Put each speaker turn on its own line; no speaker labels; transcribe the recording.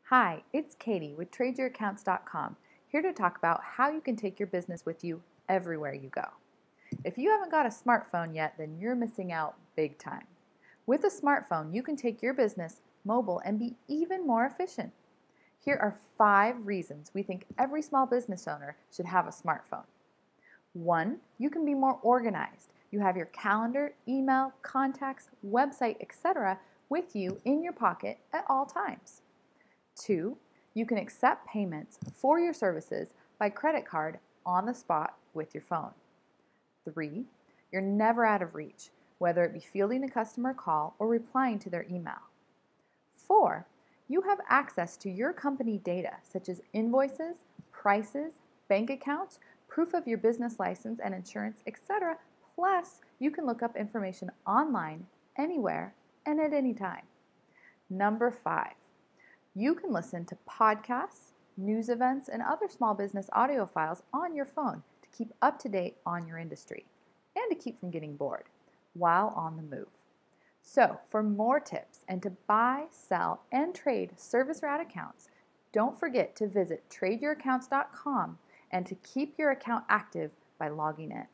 Hi, it's Katie with TradeYourAccounts.com, here to talk about how you can take your business with you everywhere you go. If you haven't got a smartphone yet, then you're missing out big time. With a smartphone, you can take your business mobile and be even more efficient. Here are 5 reasons we think every small business owner should have a smartphone. 1. You can be more organized. You have your calendar, email, contacts, website, etc. with you in your pocket at all times. 2. You can accept payments for your services by credit card on the spot with your phone. 3. You're never out of reach, whether it be fielding a customer call or replying to their email. 4. You have access to your company data such as invoices, prices, bank accounts, proof of your business license and insurance, etc. Plus, you can look up information online, anywhere, and at any time. Number 5. You can listen to podcasts, news events, and other small business audio files on your phone to keep up to date on your industry and to keep from getting bored while on the move. So, for more tips and to buy, sell, and trade service route accounts, don't forget to visit TradeYourAccounts.com and to keep your account active by logging in.